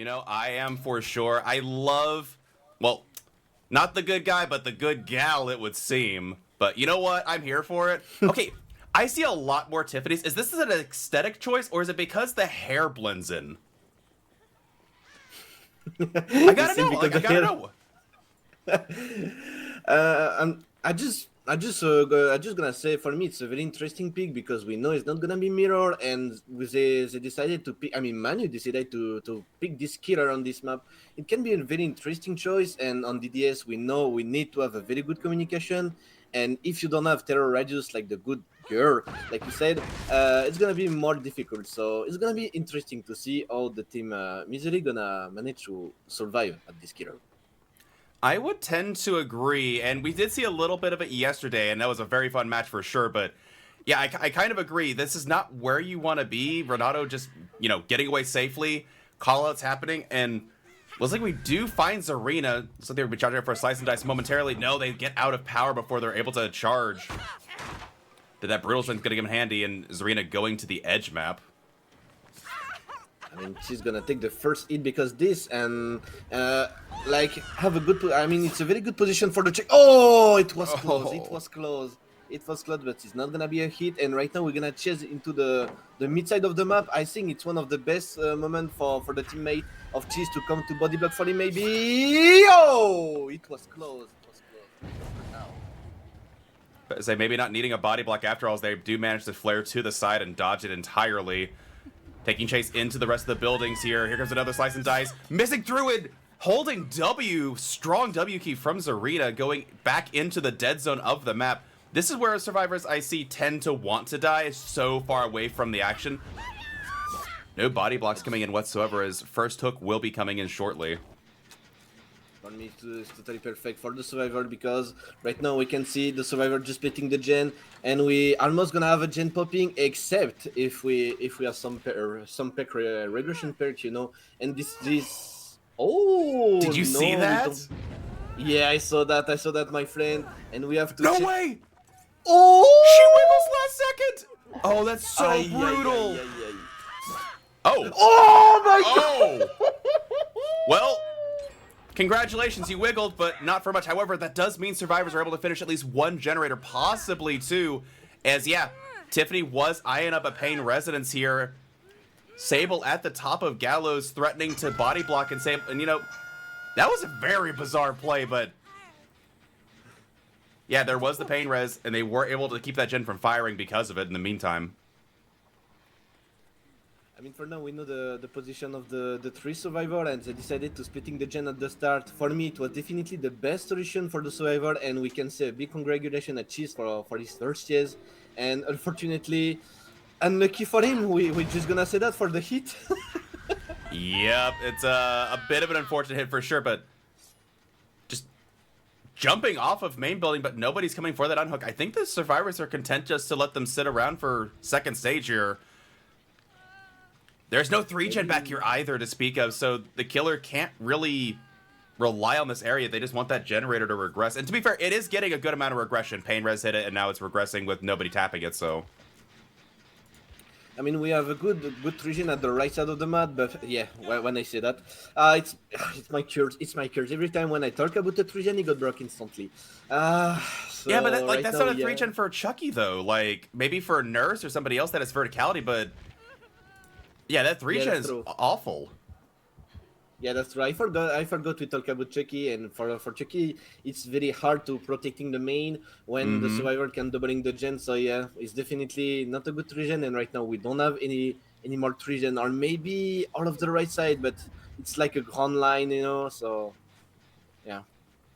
You know, I am for sure. I love, well, not the good guy, but the good gal, it would seem. But you know what? I'm here for it. Okay, I see a lot more Tiffany's. Is this an aesthetic choice, or is it because the hair blends in? I gotta know. Like, I gotta know. I just gonna say for me it's a very interesting pick because we know it's not gonna be mirror and they decided to pick. I mean, Manu decided to pick this killer on this map. It can be a very interesting choice, and on DDS we know we need to have a very good communication. And if you don't have terror radius like the good girl, like you said, it's gonna be more difficult. So it's gonna be interesting to see how the team Misery gonna manage to survive at this killer. I would tend to agree, and we did see a little bit of it yesterday, and that was a very fun match for sure, but yeah, I kind of agree. This is not where you want to be. Renato just, you know, getting away safely, call-outs happening, and looks like we do find Zarina. So they would be charging for a slice and dice momentarily. No, they get out of power before they're able to charge. That brutal strength going to come in handy, and Zarina going to the edge map. I mean, she's gonna take the first hit because this and like have a good. I mean, it's a very good position for the check. Oh, it was close. Oh. It was close. It was close, but it's not gonna be a hit. And right now we're gonna chase into the mid side of the map. I think it's one of the best moments for the teammate of Cheese to come to body block for him. Maybe. Oh, it was close. It was close. Say maybe not needing a body block after all, as they do manage to flare to the side and dodge it entirely. Taking chase into the rest of the buildings here. Here comes another slice and dice. Missing through it. Holding W. Strong W key from Zarina. Going back into the dead zone of the map. This is where survivors I see tend to want to die. So far away from the action. No body blocks coming in whatsoever, as first hook will be coming in shortly. For me, it's totally perfect for the survivor because right now we can see the survivor just splitting the gen, and we almost gonna have a gen popping, except if we have some pack regression perk, you know. And this. Oh, Did you see that? Yeah, I saw that, my friend. And we have to. No way! Oh! She wiggles last second. Oh, that's so brutal. Oh. Oh my God. Well. Congratulations, you wiggled, but not for much. However, that does mean survivors are able to finish at least one generator, possibly two. As, yeah, Tiffany was eyeing up a Pain Residence here. Sable at the top of Gallows, threatening to body block and Sable. And, you know, that was a very bizarre play, but... yeah, there was the Pain Res, and they were able to keep that gen from firing because of it in the meantime. I mean, for now, we know the position of the three survivor, and they decided to splitting the gen at the start. For me, it was definitely the best solution for the survivor, and we can say a big congratulations at Cheese for his first chase. And unfortunately, unlucky for him, we're just gonna say that for the hit. Yep, it's a bit of an unfortunate hit for sure, but just jumping off of main building, but nobody's coming for that unhook. I think the survivors are content just to let them sit around for second stage here. There's no 3-gen back here either to speak of, so the killer can't really rely on this area. They just want that generator to regress. And to be fair, it is getting a good amount of regression. Pain Res hit it, and now it's regressing with nobody tapping it, so... I mean, we have a good 3-gen at the right side of the map, but yeah, when I say that, it's my curse. It's my curse. Every time when I talk about the 3-gen, it got broke instantly. So yeah, but right that's now, not a 3-gen for Chucky, though. Like, maybe for a Nurse or somebody else that has verticality, but... yeah, that 3-gen is awful. Yeah, that's right. I forgot to talk about Chucky, and for Chucky, it's very hard to protecting the main when the survivor can doubling the gen. So yeah, it's definitely not a good 3-gen, and right now we don't have any more 3-gen, or maybe all of the right side, but it's like a ground line, you know. So yeah,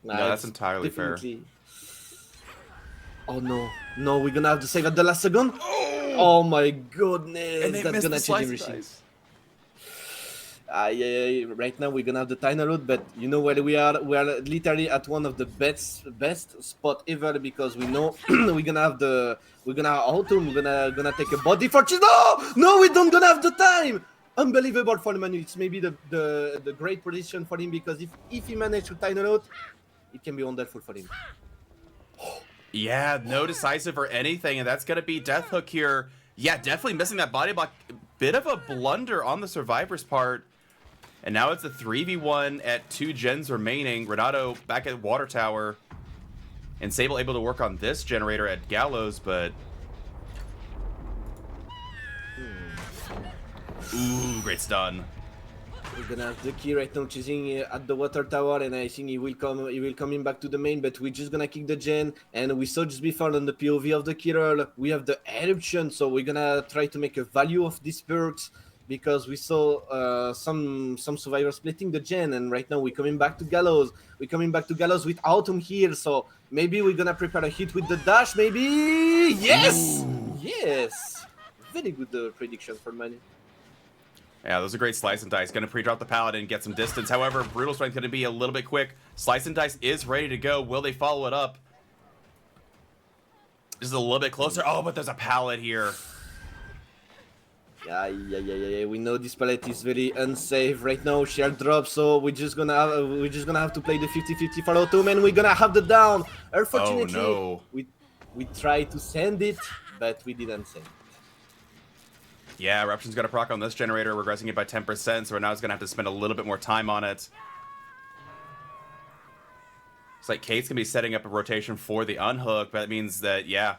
No, that's entirely fair. Oh no, we're gonna have to save at the last second. Oh my goodness, that's gonna change everything. Yeah, right now we're gonna have the Tiny Road, but you know where we are? We are literally at one of the best spot ever, because we know we're gonna have Autumn, we're gonna take a body for Cheese. No, we don't gonna have the time. Unbelievable for Manu. It's maybe the great position for him, because if he managed to Tiny Road, it can be wonderful for him. Yeah, no decisive or anything, and that's gonna be Death Hook here. Yeah, definitely missing that body block. Bit of a blunder on the survivor's part. And now it's a 3v1 at 2 gens remaining. Renato back at Water Tower. And Sable able to work on this generator at Gallows, but... Ooh, great stun. We're gonna have the key right now chasing at the water tower, and I think he will coming back to the main, but we're just gonna kick the gen. And we saw just before on the POV of the killer, we have the eruption, so we're gonna try to make a value of these perks because we saw some survivors splitting the gen, and right now we're coming back to Gallows. We're coming back to Gallows with Autumn here, so maybe we're gonna prepare a hit with the dash, maybe? Yes! Ooh. Yes! Very good prediction for Manu. Yeah, those are great slice and dice. Gonna pre-drop the paladin, get some distance. However, Brutal Strength gonna be a little bit quick. Slice and dice is ready to go. Will they follow it up? This is a little bit closer. Oh, but there's a pallet here. Yeah. We know this palette is very unsafe right now. Shield drop, so we're just gonna have to play the 50-50 for Autumn, and we're gonna have the down. Unfortunately, oh, no. we tried to send it, but we didn't send it. Yeah, Eruption's got a proc on this generator, regressing it by 10%, so now it's going to have to spend a little bit more time on it. It's like Kate's going to be setting up a rotation for the unhook, but that means that, yeah.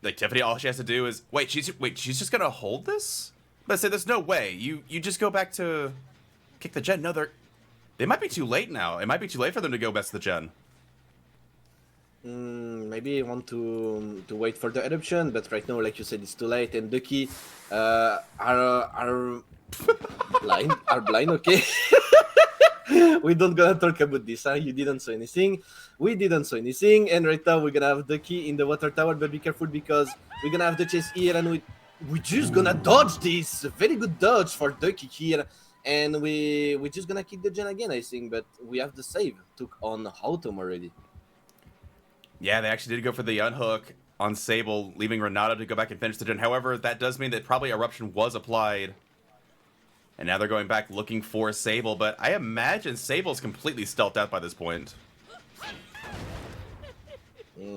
Like, Tiffany, all she has to do is... Wait, she's just going to hold this? But I say, there's no way. You just go back to kick the gen. No, they might be too late now. It might be too late for them to go best the gen. Maybe I want to wait for the eruption, but right now, like you said, it's too late. And Ducky are blind. Are blind, okay? We don't gonna talk about this, huh? You didn't say anything. We didn't say anything. And right now, we're gonna have Ducky in the water tower, but be careful because we're gonna have the chase here, and we just gonna dodge this. A very good dodge for Ducky here. And we're just gonna kick the gen again, I think, but we have the save. Took on Autumn already. Yeah, they actually did go for the unhook on Sable, leaving Renato to go back and finish the gen. However, that does mean that probably Eruption was applied. And now they're going back looking for Sable, but I imagine Sable's completely stealthed out by this point.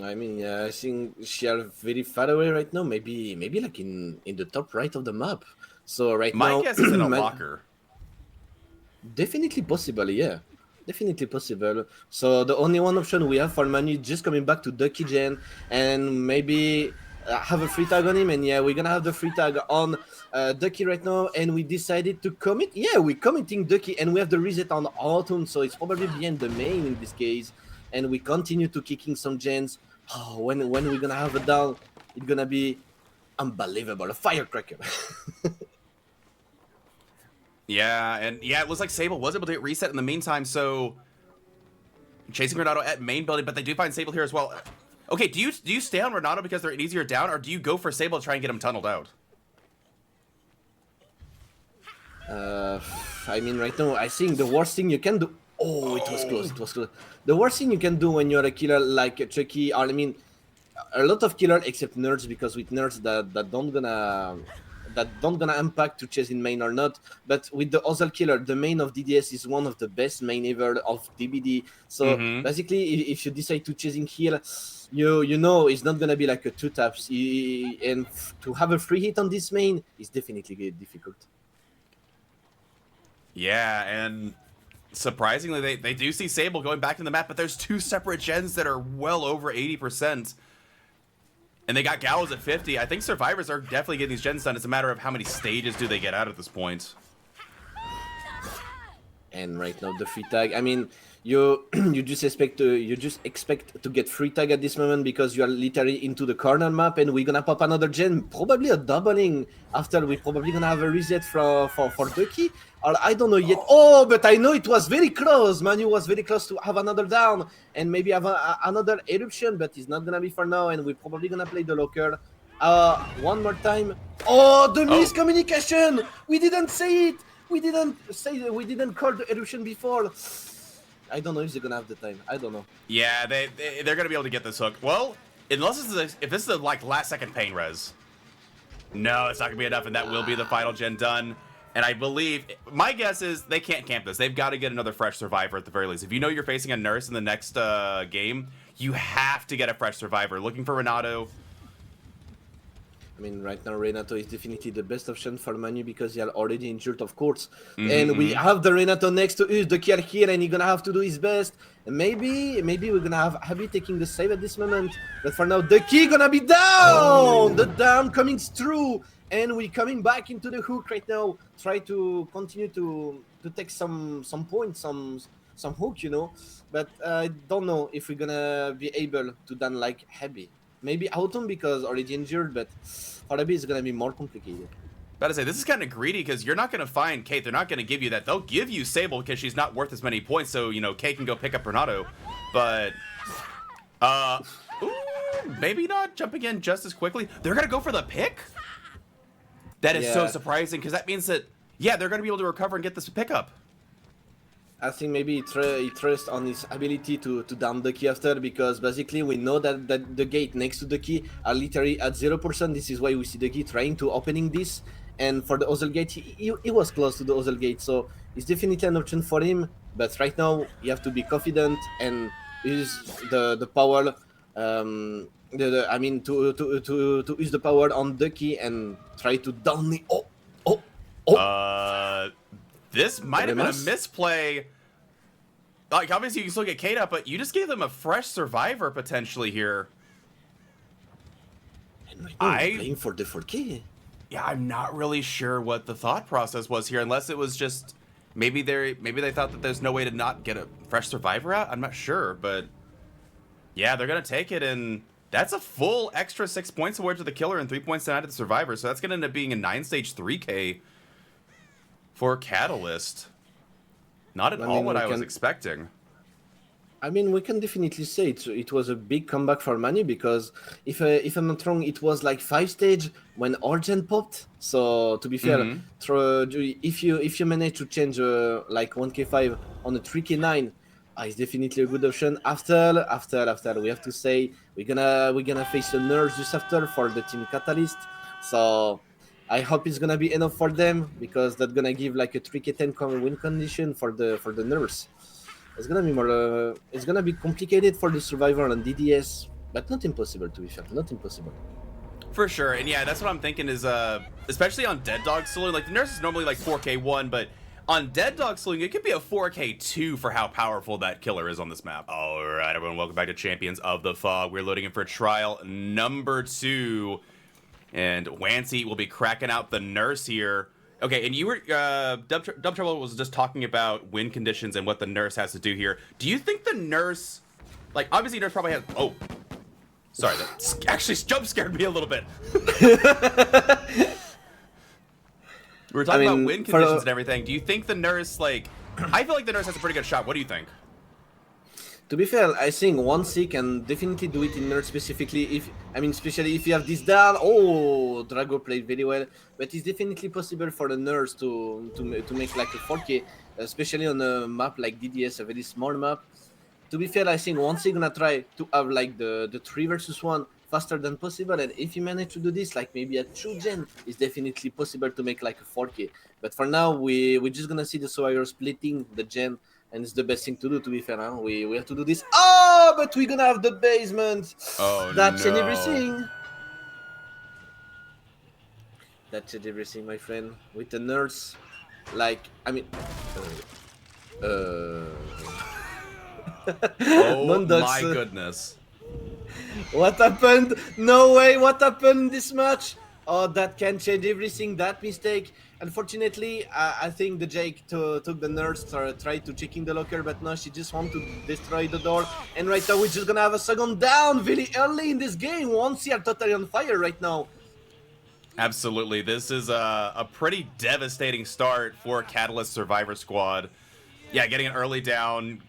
I mean, yeah, I think she are very far away right now. Maybe like in the top right of the map. So right now... My guess is in a locker. Definitely possible, yeah. Definitely possible. So the only one option we have for Manu is just coming back to Ducky Gen and maybe have a free tag on him. And yeah, we're gonna have the free tag on Ducky right now. And we decided to commit. Yeah, we're committing Ducky, and we have the reset on Autumn, so it's probably behind the main in this case. And we continue to kicking some gens. Oh, when we're gonna have a down, it's gonna be unbelievable. A firecracker. Yeah, and yeah, it looks like Sable was able to get reset in the meantime, so chasing Renato at main building, but they do find Sable here as well. Okay, do you stay on Renato because they're an easier down, or do you go for Sable to try and get him tunneled out? I mean, right now, I think the worst thing you can do... Oh, it was close, it was close. The worst thing you can do when you're a killer like Chucky, or I mean, a lot of killers except nerds, because with nerds that don't gonna impact to chase in main or not, but with the other killer, the main of DDS is one of the best main ever of DBD. So basically, if you decide to chasing here, you know it's not gonna be like a 2 taps, and to have a free hit on this main is definitely difficult. Yeah, and surprisingly, they do see Sable going back to the map, but there's 2 separate gens that are well over 80%. And they got Gallows at 50. I think survivors are definitely getting these gens done. It's a matter of how many stages do they get out at this point. And right now the free tag, I mean, you just expect to get free tag at this moment because you are literally into the corner map, and we're gonna pop another gen, probably a doubling after we probably gonna have a reset for Ducky, or I don't know yet. Oh, but I know it was very close. Manu was very close to have another down and maybe have another eruption, but it's not gonna be for now, and we're probably gonna play the locker one more time. Oh, the miscommunication! We didn't say it. We didn't call the eruption before. I don't know if they're gonna have the time. I don't know. Yeah, they're gonna be able to get this hook. Well, unless if this is a like last second pain res. No, it's not gonna be enough, and that will be the final gen done. And I believe my guess is they can't camp this. They've got to get another fresh survivor at the very least. If you know you're facing a nurse in the next game, you have to get a fresh survivor. Looking for Renato. I mean, right now Renato is definitely the best option for Manu because he are already injured, of course. Mm-hmm, And we mm-hmm. have the Renato next to us, the kill here, and he's gonna have to do his best. And maybe we're gonna have Abby taking the save at this moment. But for now, the key gonna be down. The down coming through, and we coming back into the hook right now. Try to continue to take some points, some hook, you know. But I don't know if we're gonna be able to done like Abby. Maybe Autumn because already injured, but Harabi is gonna be more complicated. About to say, this is kind of greedy because you're not going to find Kate. They're not going to give you that. They'll give you Sable because she's not worth as many points, so, you know, Kate can go pick up Renato. But, ooh, maybe not jumping in just as quickly. They're going to go for the pick? That is so surprising because that means that, yeah, they're going to be able to recover and get this pickup. I think maybe he trusts on his ability to down the key after because basically we know that the gate next to the key are literally at 0%. This is why we see the key trying to opening this. And for the Ozel gate, he was close to the Ozel gate, so it's definitely an option for him. But right now, you have to be confident and use the power. I mean, to use the power on the key and try to down the. This might have been a misplay. Like, obviously, you can still get Kate up, but you just gave them a fresh survivor potentially here. And right now, playing for the 4K. Yeah, I'm not really sure what the thought process was here, unless it was just maybe they thought that there's no way to not get a fresh survivor out. I'm not sure, but yeah, they're gonna take it, and that's a full extra 6 points award to the killer and 3 points down to the survivor. So that's gonna end up being a 9-stage 3K for Catalyst. Not at all what I was expecting. I mean, we can definitely say it was a big comeback for Manu because if I'm not wrong, it was like 5 stage when Origin popped. So to be fair, if you manage to change like 1k5 on a 3k9, it's definitely a good option. After we have to say we're gonna face a nurse just after for the team Catalyst. So I hope it's gonna be enough for them because that's gonna give like a 3k10 win condition for the nurse. It's gonna be more. It's gonna be complicated for the survivor on DDS, but not impossible to be fair. Not impossible. For sure, and yeah, that's what I'm thinking is, especially on Dead Dog Saloon, like the nurse is normally like 4k1, but on Dead Dog Saloon, it could be a 4k2 for how powerful that killer is on this map. All right, everyone, welcome back to Champions of the Fog. We're loading in for trial number 2, and Wancy will be cracking out the nurse here. Okay, and you were, Dub Trouble was just talking about win conditions and what the nurse has to do here. Do you think the nurse, like, obviously nurse probably has, oh, sorry, that actually jump scared me a little bit. We were talking about win conditions and everything. Do you think the nurse, like, I feel like the nurse has a pretty good shot. What do you think? To be fair, I think Wancy can definitely do it in nurse specifically. Especially if you have this down. Oh, Drago played very well, but it's definitely possible for the nurse to make like a 4K, especially on a map like DDS, a very small map. To be fair, I think Wancy gonna try to have like the 3 versus 1 faster than possible, and if you manage to do this, like maybe a 2 gen, it's definitely possible to make like a 4K. But for now, we're just gonna see the survivor splitting the gen. And it's the best thing to do, to be fair. Huh? We have to do this. Oh, but we're gonna have the basement. Oh, That's no. everything. That's everything, my friend. With the nurse, like, Oh my goodness. What happened? No way, what happened in this match? Oh, that can change everything, that mistake. Unfortunately, I think the Jake took the nurse, tried to check in the locker, but no, she just wanted to destroy the door. And right now, we're just gonna have a second down very early in this game. Wancy are totally on fire right now. Absolutely. This is a pretty devastating start for Catalyst Survivor Squad. Yeah, getting an early down.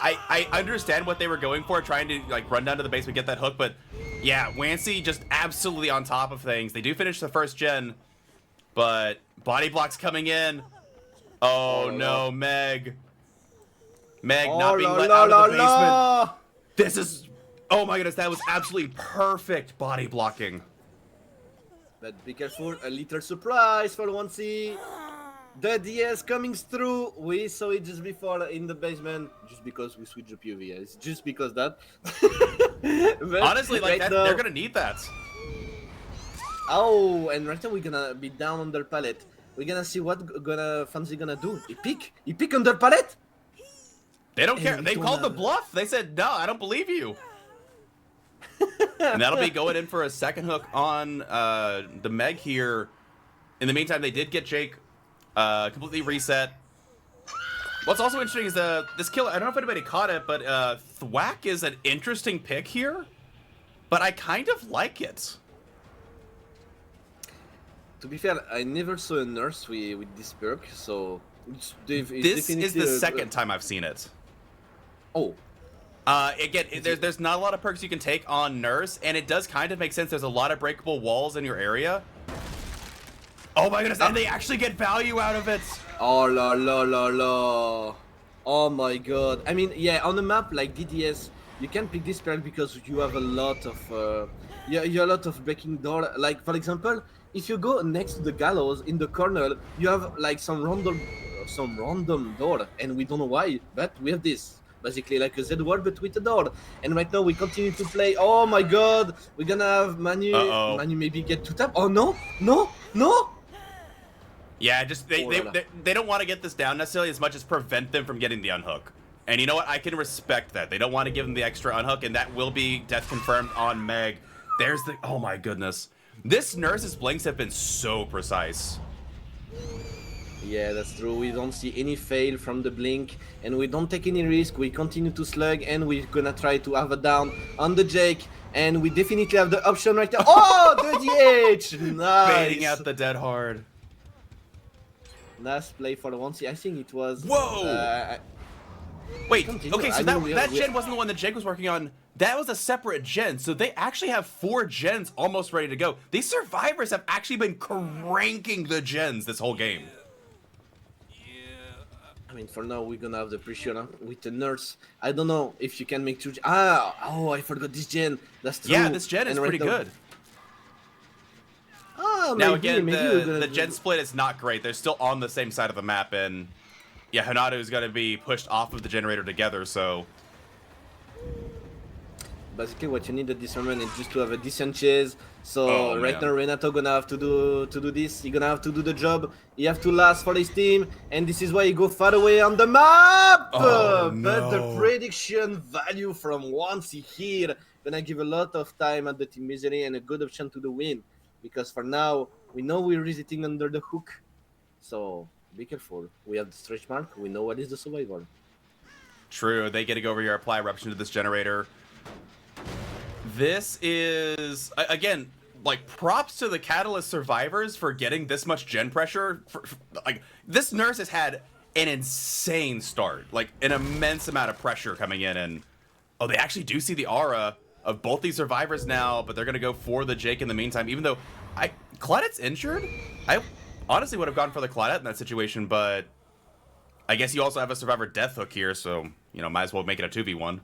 I understand what they were going for, trying to like run down to the basement, get that hook, but yeah, Wancy just absolutely on top of things. They do finish the first gen, but body blocks coming in. Oh no, Meg. Meg not being let out of the basement. This is, oh my goodness, that was absolutely perfect body blocking. But be careful, a little surprise for Wancy. The DS coming through. We saw it just before in the basement, just because we switched the POV. It's just because that. Honestly, like right that, they're gonna need that. Oh, and right now we're gonna be down under pallet. We're gonna see what Fancy gonna do. He pick under pallet. They don't And care. we They don't called the have- bluff. They said, no, I don't believe you. And that'll be going in for a second hook on the Meg here. In the meantime, they did get Jake completely reset. What's also interesting is this kill. I don't know if anybody caught it, but Thwack is an interesting pick here. But I kind of like it. To be fair, I never saw a nurse with this perk, so it's This definitely is the second time I've seen it. Oh, Again, there's not a lot of perks you can take on Nurse, and it does kind of make sense. There's a lot of breakable walls in your area. Oh my goodness, and they actually get value out of it. oh la la la la. Oh my god. I mean, yeah, on a map like DDS, you can pick this perk because you have a lot of you have a lot of breaking door. Like for example, if you go next to the gallows in the corner, you have like some random door, and we don't know why, but we have this. Basically like a Z word but with a door. And right now we continue to play. Oh my god, we're gonna have Manu maybe get to tap. Oh no, no, no! Yeah, just they don't want to get this down necessarily as much as prevent them from getting the unhook. And you know what? I can respect that. They don't want to give them the extra unhook, and that will be death confirmed on Meg. There's the oh my goodness. This Nurse's blinks have been so precise. Yeah, that's true. We don't see any fail from the blink, and we don't take any risk. We continue to slug, and we're gonna try to have a down on the Jake, and we definitely have the option right now. Oh, the DH! Nice! Baiting out the dead hard. Nice play for the 1C. I think it was... Whoa! Wait, continue. okay, so I mean, that gen wasn't the one that Jake was working on. That was a separate gen, so they actually have 4 gens almost ready to go. These survivors have actually been cranking the gens this whole game. I mean, for now, we're gonna have the pressure with the Nurse. I don't know if you can make 2... Oh, I forgot this gen. That's true. Yeah, this gen is And pretty good. Oh, Now maybe, again, maybe we're gonna the gen split is not great. They're still on the same side of the map, and yeah, Hinata is going to be pushed off of the generator together, so... Basically, what you need at this moment is just to have a decent chase. So right now, Renato gonna have to do this. He's gonna have to do the job. He have to last for his team, and this is why he go far away on the map. Oh, But the no. prediction value from Wansi here gonna give a lot of time at the team misery and a good option to the win. Because for now, we know we're visiting under the hook. So be careful. We have the stretch mark. We know what is the survival. True, they get to go over here, apply eruption to this generator. This is, again, like, props to the Catalyst survivors for getting this much gen pressure. Like, this Nurse has had an insane start, like, an immense amount of pressure coming in, and, oh, they actually do see the aura of both these survivors now, but they're going to go for the Jake in the meantime, even though Claudette's injured. I honestly would have gone for the Claudette in that situation, but I guess you also have a survivor death hook here, so, you know, might as well make it a 2v1.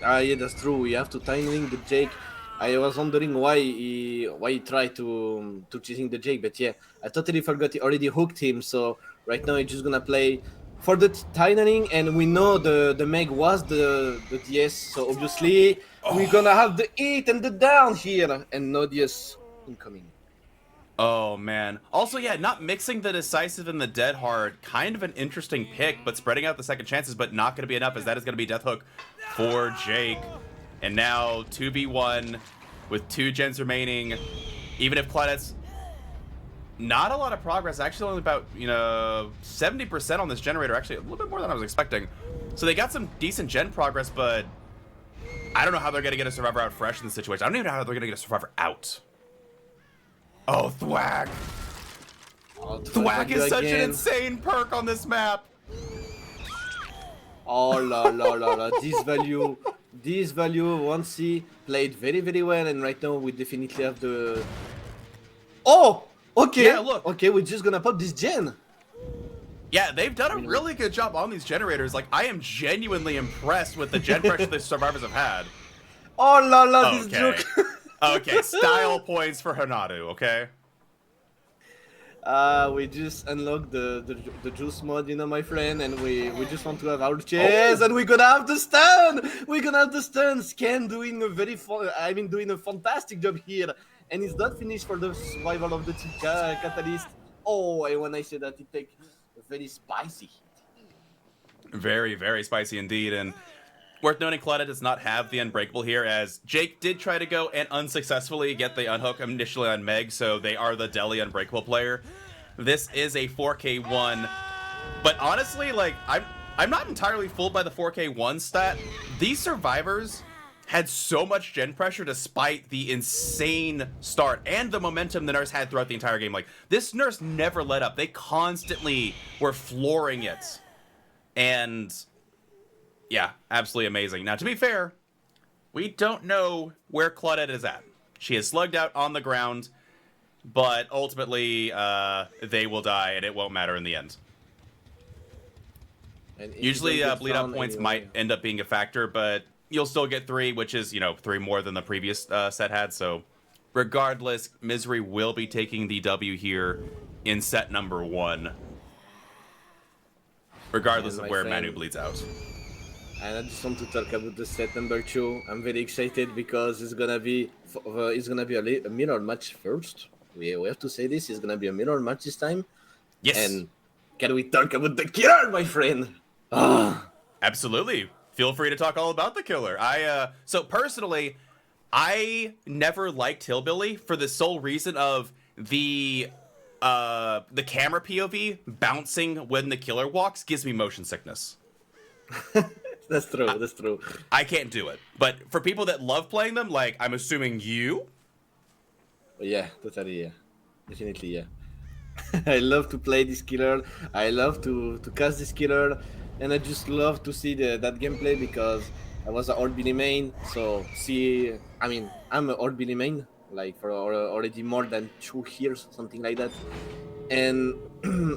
Yeah, that's true. We have to timing the Jake. I was wondering why he tried to chasing the Jake, but yeah, I totally forgot he already hooked him. So right now he's just gonna play for the tightening, and we know the Meg was the DS, so obviously we're gonna have the hit and the down here, and no DS incoming. Oh, man. Also, yeah, not mixing the decisive and the dead hard. Kind of an interesting pick, but spreading out the second chances, but not going to be enough, as that is going to be death hook for Jake. And now 2v1 with 2 gens remaining. Even if Claudette's not a lot of progress, actually only about, 70% on this generator. Actually, a little bit more than I was expecting. So they got some decent gen progress, but I don't know how they're going to get a survivor out fresh in this situation. I don't even know how they're going to get a survivor out. Oh, Thwack! Thwack is such an insane perk on this map! Oh la la la la, this value 1C played very very well, and right now we definitely have the... Oh! Okay! Yeah, look. Okay, we're just gonna pop this gen! Yeah, they've done a really good job on these generators. Like, I am genuinely impressed with the gen pressure the survivors have had. Oh la la, this joke! Okay, style points for Hinata, okay? We just unlocked the juice mod, you know, my friend, and we just want to have our Oh. chairs, and we're gonna have the stun. We're gonna have the stun. Scan doing a very doing a fantastic job here, and it's not finished for the survival of the team catalyst. Oh, and when I say that, it take a very spicy hit. Very, very spicy indeed. And worth noting, Claudette does not have the Unbreakable here, as Jake did try to go and unsuccessfully get the unhook initially on Meg, so they are the Deli Unbreakable player. This is a 4K1, but honestly, like, I'm not entirely fooled by the 4K1 stat. These survivors had so much gen pressure despite the insane start and the momentum the nurse had throughout the entire game. Like, this nurse never let up. They constantly were flooring it. And yeah, absolutely amazing. Now, to be fair, we don't know where Claudette is at. She is slugged out on the ground, but ultimately, they will die, and it won't matter in the end. And Usually, bleed out points might end up being a factor, but you'll still get 3, which is, 3 more than the previous set had. So, regardless, Misery will be taking the W here in set number 1, regardless of where Manu bleeds out. And I just want to talk about the set number 2. I'm very excited because it's gonna be a mirror match first. We have to say this. It's gonna be a mirror match this time. Yes. And can we talk about the killer, my friend? Absolutely. Feel free to talk all about the killer. So personally, I never liked Hillbilly for the sole reason of the camera POV bouncing when the killer walks gives me motion sickness. That's true. That's true. I can't do it. But for people that love playing them, like, I'm assuming you? Yeah, totally, yeah. Definitely, yeah. I love to play this killer. I love to cast this killer. And I just love to see that gameplay because I was an Hillbilly main. So, I'm an Hillbilly main, like, for already more than 2 years, something like that. And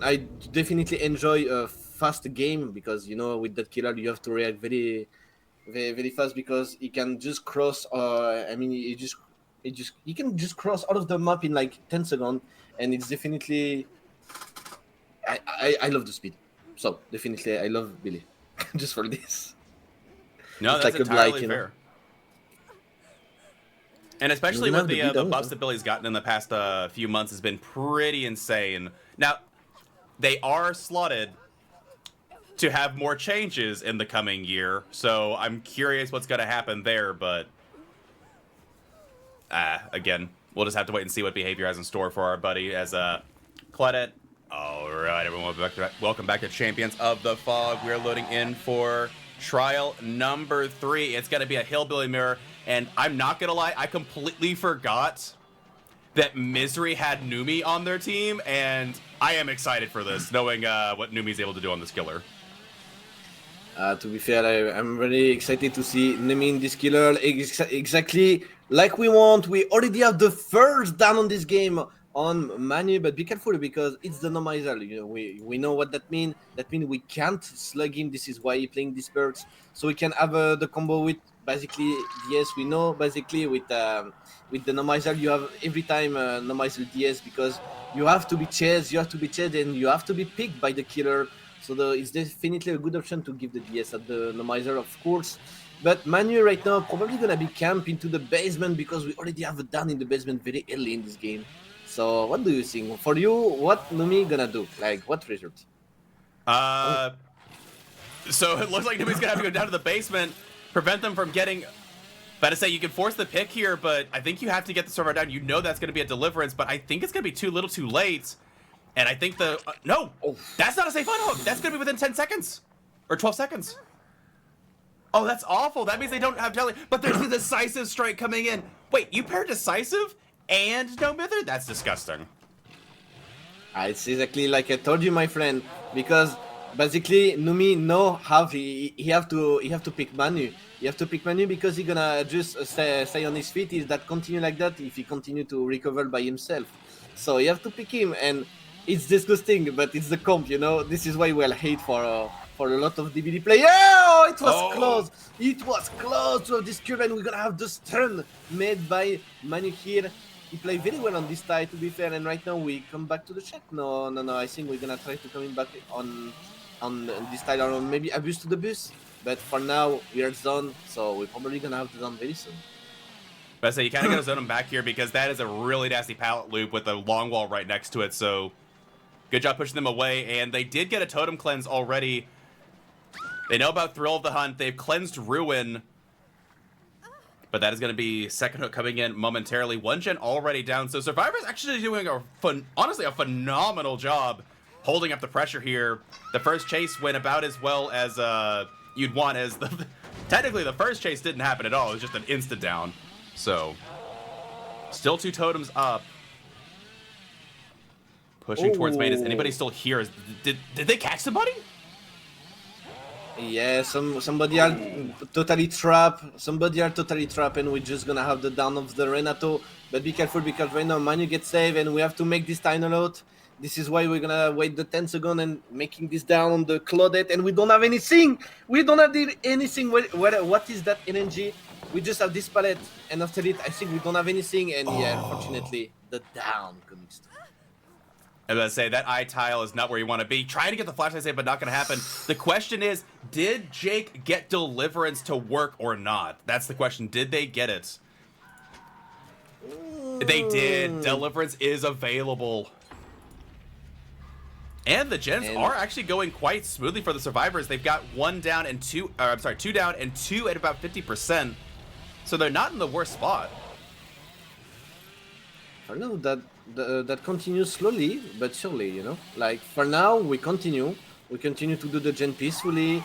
I definitely enjoy a fast game because, with that killer, you have to react very, very, very fast because he can just cross, he can just cross out of the map in like 10 seconds, and it's definitely I love the speed. So definitely I love Billy just for this. No, It's that's like a entirely blight, fair. And especially You're with gonna have to the beat buffs them, that Billy's gotten in the past few months has been pretty insane. Now, they are slotted to have more changes in the coming year, so I'm curious what's going to happen there, but again, we'll just have to wait and see what behavior has in store for our buddy as Claudette. All right, everyone, welcome back to Champions of the Fog. We're loading in for trial number 3. It's going to be a Hillbilly mirror, and I'm not going to lie, I completely forgot that Misery had Numi on their team, and I am excited for this, knowing what Numi's able to do on this killer. To be fair, I'm very excited to see Nemi in this killer exactly like we want. We already have the first down on this game on Manu, but be careful because it's the Nomizer. We know what that means. That means we can't slug him. This is why he's playing these perks. So we can have the combo with basically DS. We know basically with the Nomizer you have every time Nomizer DS because you have to be chased, and you have to be picked by the killer. So it's definitely a good option to give the DS at the Nomizer, of course. But Manu right now probably gonna be camp into the basement because we already have a down in the basement very early in this game. So what do you think? For you, what Numi gonna do? Like what result? So it looks like Numi's gonna have to go down to the basement, prevent them from getting. About to say you can force the pick here, but I think you have to get the server down. You know that's gonna be a deliverance, but I think it's gonna be too little, too late. And I think no, that's not a safe unhook. That's gonna be within 10 seconds or 12 seconds. Oh, that's awful. That means they don't have tele. But there's the decisive strike coming in. Wait, you paired decisive and no mither? That's disgusting. It's exactly like I told you, my friend. Because basically, Numi know how he have to pick Manu. You have to pick Manu because he's gonna just stay on his feet. Is that continue like that if he continue to recover by himself? So you have to pick him, and it's disgusting, but it's the comp, This is why we'll hate for a lot of DVD players. Oh, it was close. It was close to this curve, and we're gonna have the stun made by Manu here. He played very well on this tie, to be fair. And right now we come back to the shack. No, no, no. I think we're gonna try to come back on this tie or maybe abuse to the bus. But for now we are zone, so we're probably gonna have to zone very soon. But I say you kind of got to zone him back here because that is a really nasty pallet loop with a long wall right next to it. So good job pushing them away. And they did get a totem cleanse already. They know about Thrill of the Hunt. They've cleansed Ruin. But that is going to be second hook coming in momentarily. One gen already down. So Survivor's actually doing honestly a phenomenal job holding up the pressure here. The first chase went about as well as you'd want, as technically the first chase didn't happen at all. It was just an instant down. So still 2 totems up. Pushing towards main. Is anybody still here? Did they catch somebody? Yeah, somebody are totally trapped. Somebody are totally trapped, and we're just gonna have the down of the Renato. But be careful because right now Manu gets saved, and we have to make this time a lot. This is why we're gonna wait the 10 seconds and making this down on the Claudette, and we don't have anything. We don't have anything. What is that energy? We just have this palette, and after it, I think we don't have anything. And yeah, unfortunately, the down comes. I was going to say, that eye tile is not where you want to be. Trying to get the flashlight save, but not going to happen. The question is, did Jake get Deliverance to work or not? That's the question. Did they get it? They did. Deliverance is available. And the gens are actually going quite smoothly for the Survivors. They've got 1 down and 2, I'm sorry, 2 down and 2 at about 50%. So they're not in the worst spot. I know that continues slowly but surely, you know. Like for now, we continue to do the gen peacefully.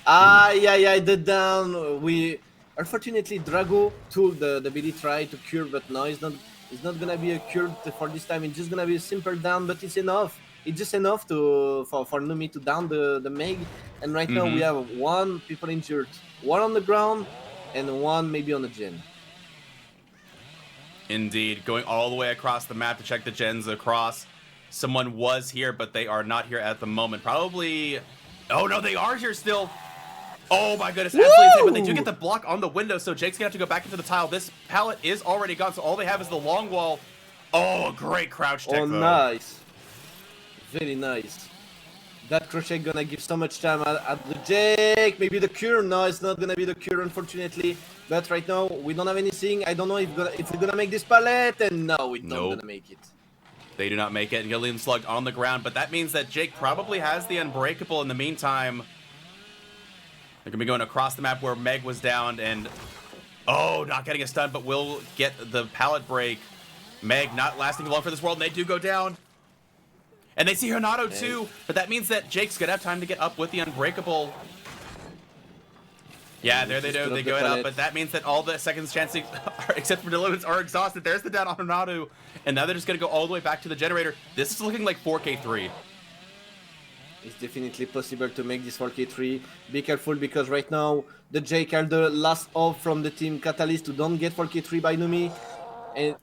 Yeah, the down. We unfortunately Drago took the Billy try to cure, but no, it's not gonna be a cure for this time. It's just gonna be a simple down, but it's enough. It's just enough for Numi to down the Meg. And right now we have 1 people injured, 1 on the ground, and 1 maybe on the gen. Indeed, going all the way across the map to check the gens across. Someone was here, but they are not here at the moment. Probably... Oh, no, they are here still. Oh, my goodness. Absolutely insane, but they do get the block on the window, so Jake's going to have to go back into the tile. This pallet is already gone, so all they have is the long wall. Oh, great crouch tech, though. Nice. Very nice. That crochet gonna give so much time at the Jake. Maybe the cure. No, it's not gonna be the cure, unfortunately. But right now we don't have anything. I don't know if we're gonna make this pallet, and no, we're not gonna make it. They do not make it, and Gillian slugged on the ground. But that means that Jake probably has the Unbreakable in the meantime. They're gonna be going across the map where Meg was downed, and not getting a stun, but will get the pallet break. Meg not lasting long for this world, and they do go down. And they see Renato too, but that means that Jake's gonna have time to get up with the Unbreakable. Yeah, there they do. They go it up, but that means that all the seconds chances, except for Deliverance, are exhausted. There's the down on Renato, and now they're just gonna go all the way back to the generator. This is looking like 4K3. It's definitely possible to make this 4K3. Be careful because right now the Jake are the last off from the team Catalyst to don't get 4K3 by Numi. And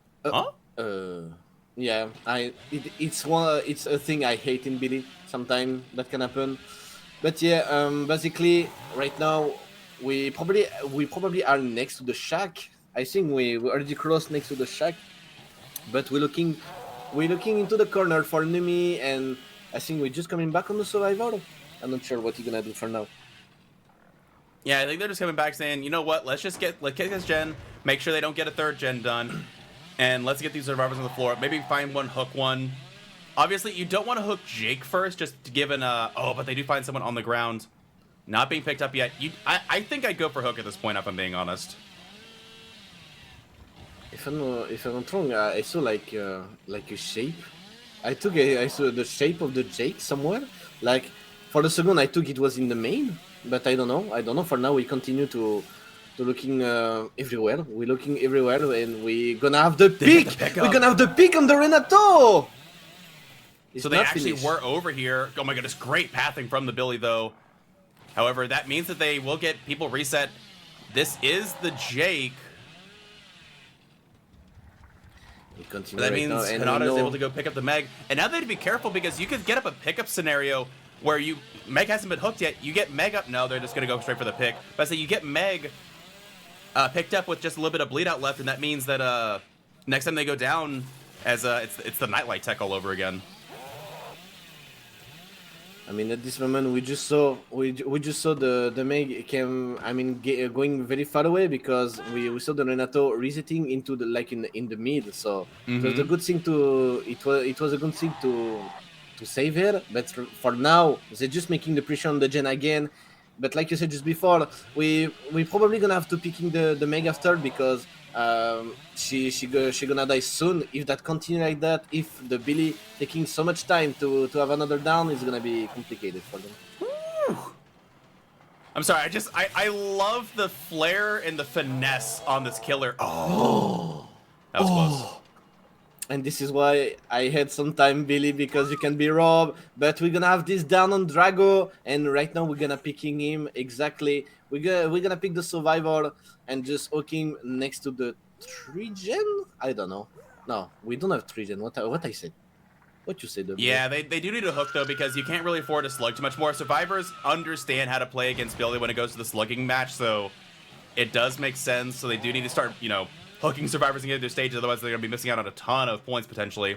yeah, it's a thing I hate in Billy. Sometimes that can happen, but yeah, basically right now we probably are next to the shack. I think we already close next to the shack, but we're looking into the corner for Numi, and I think we're just coming back on the survivor. I'm not sure what he's gonna do for now. Yeah, I think they're just coming back saying, you know what, let's kick this gen, make sure they don't get a 3rd gen done. And let's get these survivors on the floor. Maybe find one, hook one. Obviously, you don't want to hook Jake first, just to give but they do find someone on the ground. Not being picked up yet. I think I'd go for hook at this point, if I'm being honest. If I'm not wrong, I saw like a shape. I saw the shape of the Jake somewhere. Like, for the second, I took it was in the main. But I don't know. For now, we continue to looking everywhere. We're looking everywhere, and we're gonna have the pick. We're gonna have the pick on the Renato. So they actually were over here. Oh my goodness, great pathing from the Billy though. However, that means that they will get people reset. This is the Jake. That means Renato is able to go pick up the Meg. And now they have to be careful because you could get up a pickup scenario where Meg hasn't been hooked yet. You get Meg up. No, they're just gonna go straight for the pick. But I say you get Meg picked up with just a little bit of bleed out left, and that means that next time they go down, as it's the Nightlight tech all over again. I mean, at this moment, we just saw the Meg came. I mean, going very far away because we saw the Renato resetting into the like in the mid. So it was a good thing to it was a good thing to save her. But for now, they're just making the pressure on the Gen again. But like you said just before, we probably gonna have to picking the Meg after because she gonna die soon if that continue like that. If the Billy taking so much time to have another down, it's gonna be complicated for them. Woo. I'm sorry, I love the flair and the finesse on this killer. Oh, that was close. And this is why I had some time, Billy, because you can be robbed. But we're gonna have this down on Drago, and right now we're gonna picking him exactly. We're gonna pick the survivor and just hook him next to the 3-gen. I don't know. No, we don't have 3-gen. What I said? What you said? Yeah, they do need a hook though because you can't really afford to slug too much more. Survivors understand how to play against Billy when it goes to the slugging match, so it does make sense. So they do need to start, hooking survivors and get their stages, otherwise they're going to be missing out on a ton of points potentially.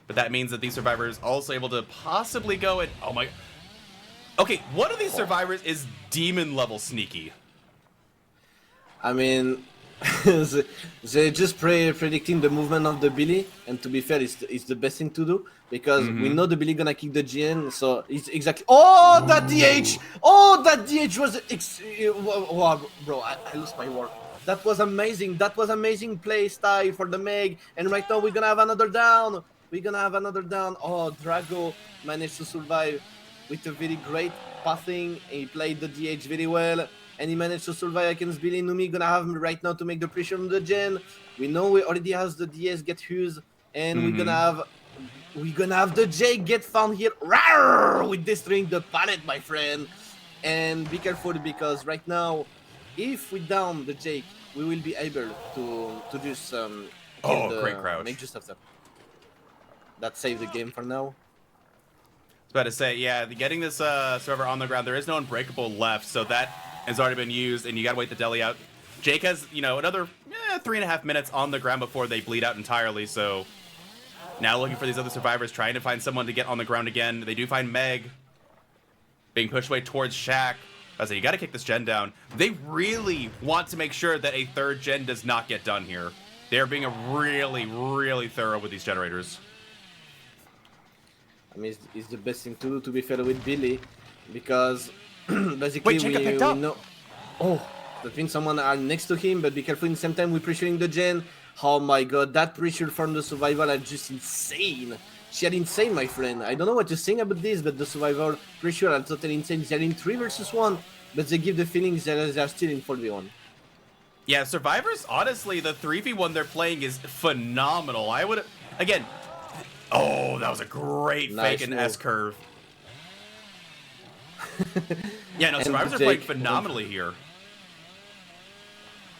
But that means that these survivors also able to possibly go and oh my. Okay, one of these survivors is demon level sneaky. I mean, they just predicting the movement of the Billy, and to be fair, it's the best thing to do because we know the Billy gonna kick the GN, so it's exactly. Oh, that DH! Oh, that DH was wow, bro, I lost my word. That was amazing. That was amazing play style for the Meg, and right now we're gonna have another down. Oh, Drago managed to survive with a very great passing. He played the DH very well. And he managed to survive against Billy Numi. Gonna have him right now to make the pressure on the Gen. We know we already has the DS get used, and we're gonna have the Jake get found here. Rawr! With destroying the pallet, my friend. And be careful because right now, if we down the Jake, we will be able to just kill the great crouch. Make just after. That saved the game for now. I was about to say, yeah, getting this server on the ground, there is no unbreakable left, so that has already been used, and you gotta wait the deli out. Jake has, another 3.5 minutes on the ground before they bleed out entirely, so now looking for these other survivors, trying to find someone to get on the ground again. They do find Meg being pushed away towards Shaq. I say, you gotta kick this gen down. They really want to make sure that a third gen does not get done here. They're being really, really thorough with these generators. I mean, it's the best thing to do, to be fair with Billy, because basically we know. Oh, that means someone are next to him, but be careful. In the same time, we're pressuring the gen. Oh my god, that pressure from the survivor are just insane. She are insane, my friend. I don't know what to think about this, but the survivor pressure are totally insane. They're in 3 versus 1, but they give the feeling that they're still in 4v1. Yeah, survivors, honestly, the 3v1 they're playing is phenomenal. I would, again, oh, that was a great fake and S-curve. Yeah, no, survivors are playing phenomenally here.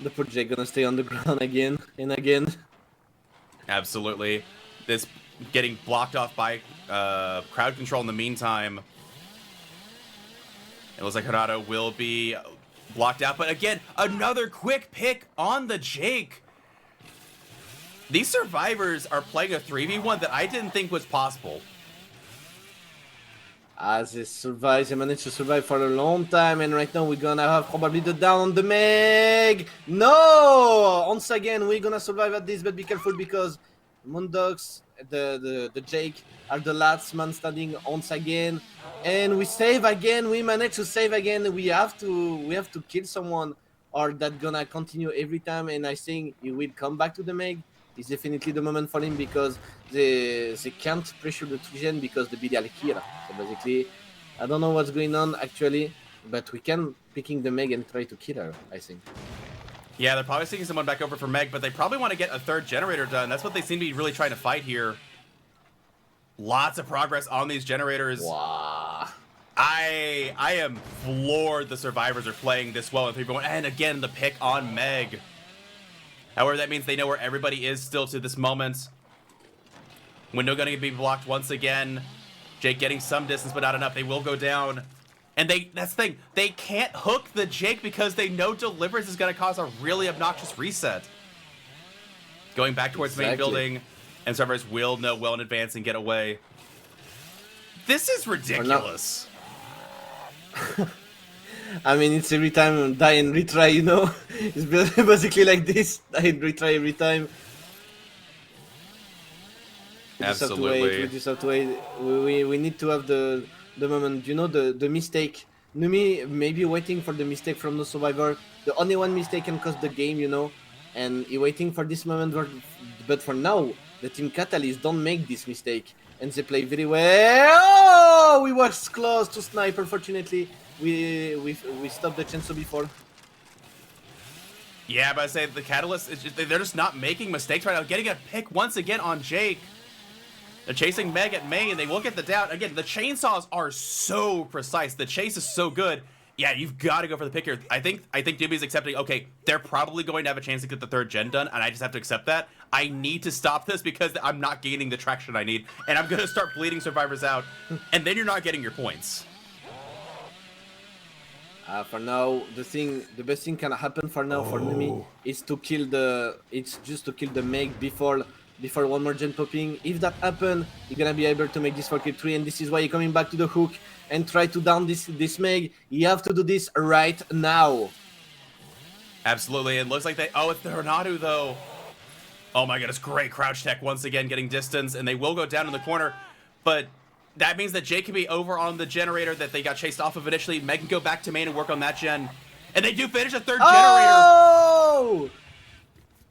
The poor Jake gonna stay on the ground again and again. Absolutely. This getting blocked off by crowd control in the meantime. It looks like Harato will be blocked out, but again, another quick pick on the Jake. These survivors are playing a 3v1 that I didn't think was possible. As they survive, they managed to survive for a long time, and right now we're gonna have probably the down on the Meg. No! Once again, we're gonna survive at this, but be careful because Moondogs, the Jake, are the last man standing once again. And we save again, we manage to save again. We have to kill someone, or that gonna continue every time, and I think he will come back to the Meg. It's definitely the moment for him because they can't pressure the 3-gen because the BD are here. So basically, I don't know what's going on actually, but we can picking the Meg and try to kill her, I think. Yeah, they're probably sending someone back over for Meg, but they probably want to get a third generator done. That's what they seem to be really trying to fight here. Lots of progress on these generators. Wow. I am floored the survivors are playing this well in 3v1. And again, the pick on Meg. However, that means they know where everybody is still to this moment. Window going to be blocked once again. Jake getting some distance, but not enough. They will go down. And that's the thing. They can't hook the Jake because they know Deliverance is going to cause a really obnoxious reset. going back towards main Exactly. building, and servers will know well in advance and get away. This is ridiculous. I mean, it's every time die and retry, you know? It's basically like this, die and retry every time. We just have to wait, Absolutely. we just have to wait. We need to have the moment, you know, the mistake. Numi maybe waiting for the mistake from the survivor. The only one mistake can cost the game, you know? And he waiting for this moment, but for now, the team Catalyst don't make this mistake. And they play very well. Oh, we was close to sniper, fortunately. We stopped the chance before. Yeah, but I say the Catalyst, they're just not making mistakes right now. Getting a pick once again on Jake. They're chasing Meg at main. They will get the down. Again, the chainsaws are so precise. The chase is so good. Yeah, you've got to go for the pick here. I think Doobie's accepting, okay, they're probably going to have a chance to get the 3rd gen done, and I just have to accept that. I need to stop this because I'm not gaining the traction I need, and I'm going to start bleeding survivors out, and then you're not getting your points. For now, the best thing can happen for now for Numi is to kill the Meg before one more gen popping. If that happen, you're gonna be able to make this for kill 3, and this is why you're coming back to the hook and try to down this Meg. You have to do this right now. Absolutely, it looks like it's the Renatu though. Oh my goodness, great crouch tech once again, getting distance, and they will go down in the corner, but that means that Jake can be over on the generator that they got chased off of initially. Meg can go back to main and work on that gen. And they do finish a 3rd generator.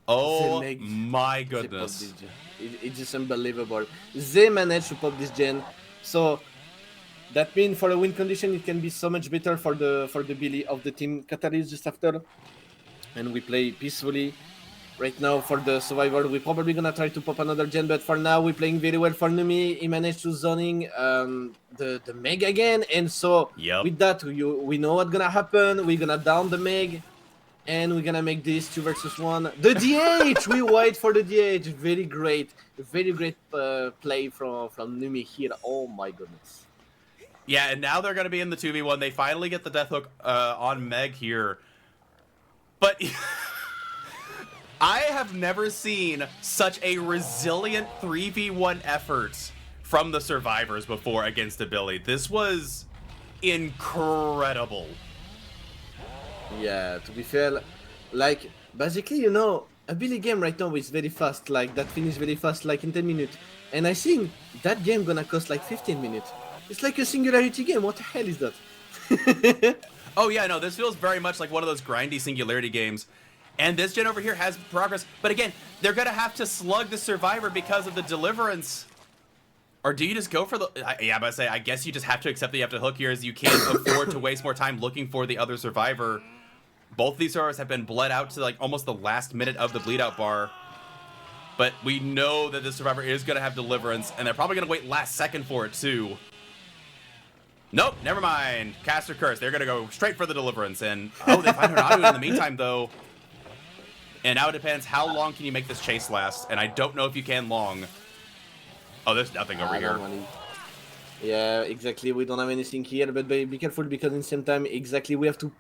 Oh my goodness. It's just unbelievable. They managed to pop this gen. So that means for a win condition, it can be so much better for the Billy of the team Qataris just after. And we play peacefully. Right now, for the survivor, we're probably gonna try to pop another gen, but for now, we're playing very well for Numi. He managed to zoning the Meg again, and so with that, we know what's gonna happen. We're gonna down the Meg, and we're gonna make this 2 versus 1. The DH! We wait for the DH. Very great play from Numi here. Oh my goodness. Yeah, and now they're gonna be in the 2v1. They finally get the death hook on Meg here, but. I have never seen such a resilient 3v1 effort from the survivors before against a Billy. This was incredible. Yeah, to be fair, like, basically, you know, a Billy game right now is very fast, like, that finish very fast, like, in 10 minutes. And I think that game gonna cost, like, 15 minutes. It's like a singularity game. What the hell is that? Oh, yeah, no, this feels very much like one of those grindy singularity games. And this gen over here has progress. But again, they're going to have to slug the survivor because of the deliverance. Or do you just go for the... Yeah, but I guess you just have to accept that you have to hook here, as you can't afford to waste more time looking for the other survivor. Both of these survivors have been bled out to like almost the last minute of the bleed out bar. But we know that the survivor is going to have deliverance, and they're probably going to wait last second for it too. Nope, never mind. Caster Curse. They're going to go straight for the deliverance. And, oh, they find Renatu in the meantime, though. And now it depends, how long can you make this chase last? And I don't know if you can long. Oh, there's nothing over here. Yeah, exactly. We don't have anything here, but be careful because in the same time, exactly, we have to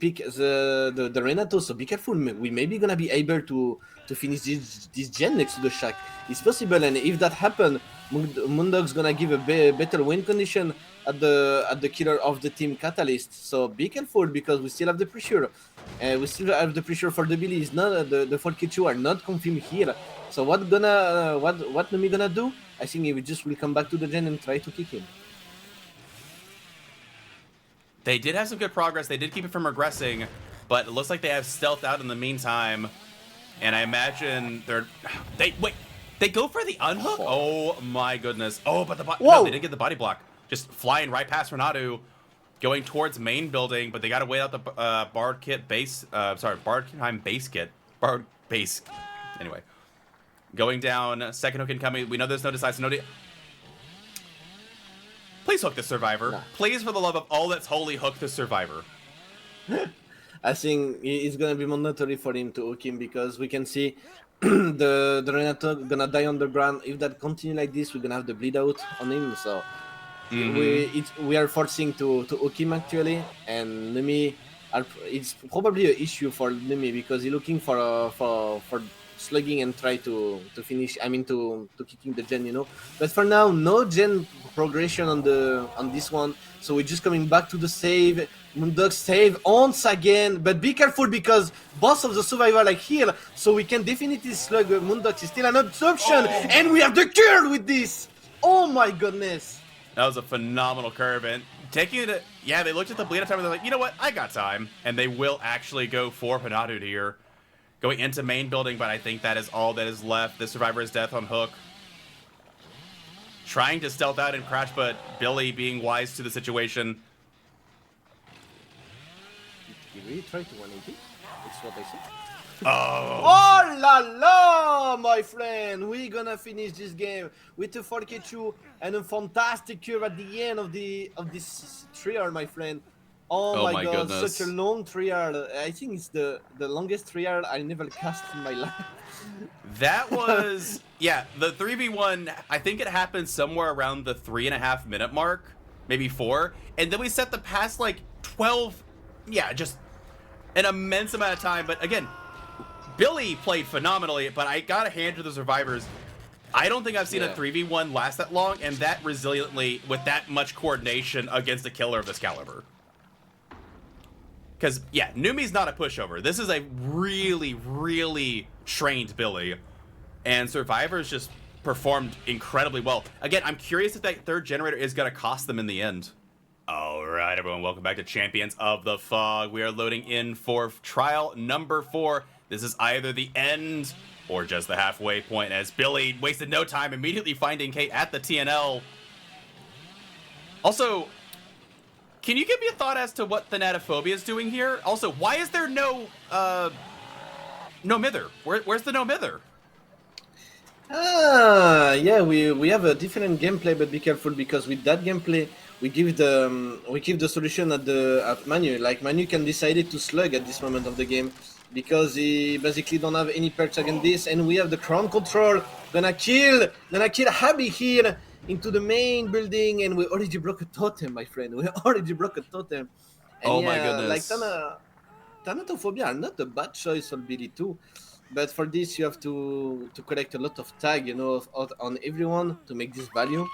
pick the Renato. So be careful. We may be gonna be able to finish this gen next to the shack. It's possible, and if that happens, Moondog's gonna give a better win condition at the killer of the team Catalyst. So be careful because we still have the pressure. We still have the pressure for the Billy. Is not the 4K2 are not confirmed here. So what Numi gonna do? I think he just will come back to the gen and try to kick him. They did have some good progress. They did keep it from regressing, but it looks like they have stealthed out in the meantime. And I imagine they go for the unhook. Oh my goodness. Oh, but no, they did get the body block. Just flying right past Renatu, going towards main building, but they got to wait out the Bard kit base. Bard time base kit. Bard base. Anyway, going down. Second hook incoming. We know there's no decisive. Please hook the survivor. No. Please, for the love of all that's holy, hook the survivor. I think it's gonna be mandatory for him to hook him because we can see the Renato gonna die on the ground. If that continue like this, we're gonna have the bleed out on him. So we are forcing to hook him actually, and Numi it's probably an issue for Numi because he's looking for slugging and try to finish. I mean to kicking the gen, you know. But for now, no gen progression on this one. So we're just coming back to the save. Moondog save once again, but be careful because boss of the survivor like heal, so we can definitely slug Moondog is still an option, and we have the kill with this. Oh my goodness. That was a phenomenal curve, and taking it, yeah, they looked at the bleed up time and they're like, you know what, I got time. And they will actually go for Panadu here. Going into main building, but I think that is all that is left. The survivor is death on hook. Trying to stealth out and crash, but Billy being wise to the situation. He really tried to 180? That's what I said. Oh la la, my friend! We're gonna finish this game with a 4K2 and a fantastic curve at the end of this trial, my friend. Oh my god, goodness. such a long trial. I think it's the longest trial I never cast in my life. That was, yeah, the 3v1, I think it happened somewhere around the 3.5 minute mark, maybe 4. And then we set the past like 12, yeah, just an immense amount of time. But again, Billy played phenomenally, but I gotta hand to the survivors. I don't think I've seen a 3v1 last that long and that resiliently with that much coordination against a killer of this caliber. Because, yeah, Numi's not a pushover. This is a really, really trained Billy. And survivors just performed incredibly well. Again, I'm curious if that third generator is going to cost them in the end. Alright, everyone, welcome back to Champions of the Fog. We are loading in for trial number 4. This is either the end or just the halfway point, as Billy wasted no time immediately finding Kate at the TNL. Also, can you give me a thought as to what Thanatophobia is doing here? Also, why is there no Mither? Where's the no Mither? Yeah, we have a different gameplay, but be careful because with that gameplay, we give the solution at Manu. Like Manu can decide to slug at this moment of the game because he basically don't have any perks against this, and we have the crown control. Gonna kill Habi here into the main building, and we already broke a totem, my friend. We already broke a totem. And oh my goodness! Like Thanatophobia are not a bad choice for BD too, but for this you have to collect a lot of tag, you know, on everyone to make this value.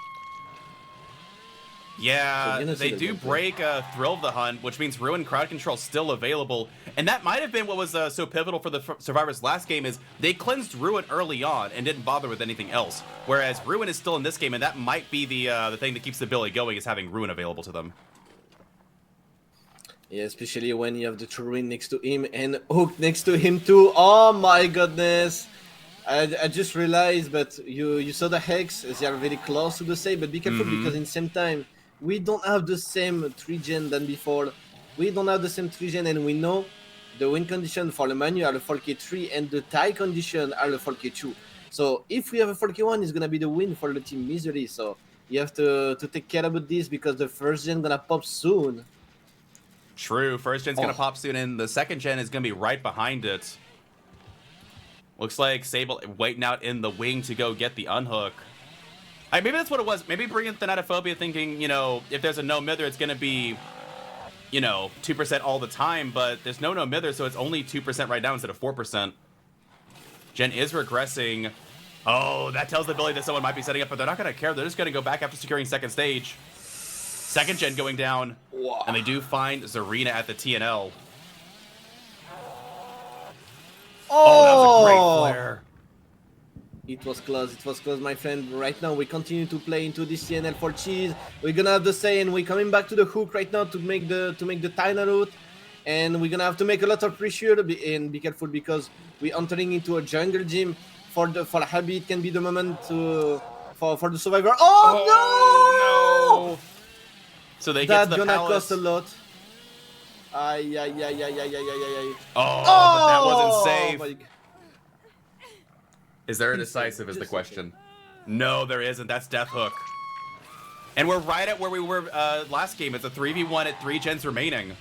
Yeah, So they do break Thrill of the Hunt, which means Ruin crowd control still available. And that might have been what was so pivotal for the Survivors last game, is they cleansed Ruin early on and didn't bother with anything else. Whereas Ruin is still in this game, and that might be the thing that keeps the Billy going, is having Ruin available to them. Yeah, especially when you have the Turin next to him and Hook next to him too. Oh my goodness! I just realized, but you saw the Hex, they are very close to the save, but be careful because in the same time, we don't have the same 3-gen than before. We don't have the same 3-gen, and we know the win condition for the Manu are the 4K3 and the tie condition are the 4K2. So if we have a 4K1, it's gonna be the win for the team Misery. So you have to take care about this because the first gen gonna pop soon. True, first gen's gonna pop soon, and the second gen is gonna be right behind it. Looks like Sable waiting out in the wing to go get the unhook. Maybe that's what it was. Maybe bringing Thanatophobia thinking, you know, if there's a no Mither, it's going to be, you know, 2% all the time. But there's no Mither, so it's only 2% right now instead of 4%. Gen is regressing. Oh, that tells the ability that someone might be setting up, but they're not going to care. They're just going to go back after securing second stage. Second gen going down. Wow. And they do find Zarina at the TNL. Oh, that was a great flare. It was close, my friend. Right now, we continue to play into this CNL for cheese. We're gonna have the say, and we're coming back to the hook right now to make the Tyna route, and we're gonna have to make a lot of pressure. And be careful because we're entering into a jungle gym. For Habi, it can be the moment for the survivor. Oh no! So they get to the gonna palace. Cost a lot. Oh, but that wasn't safe. Is there a decisive is the question. No, there isn't. That's Death Hook. And we're right at where we were last game. It's a 3v1 at 3 gens remaining.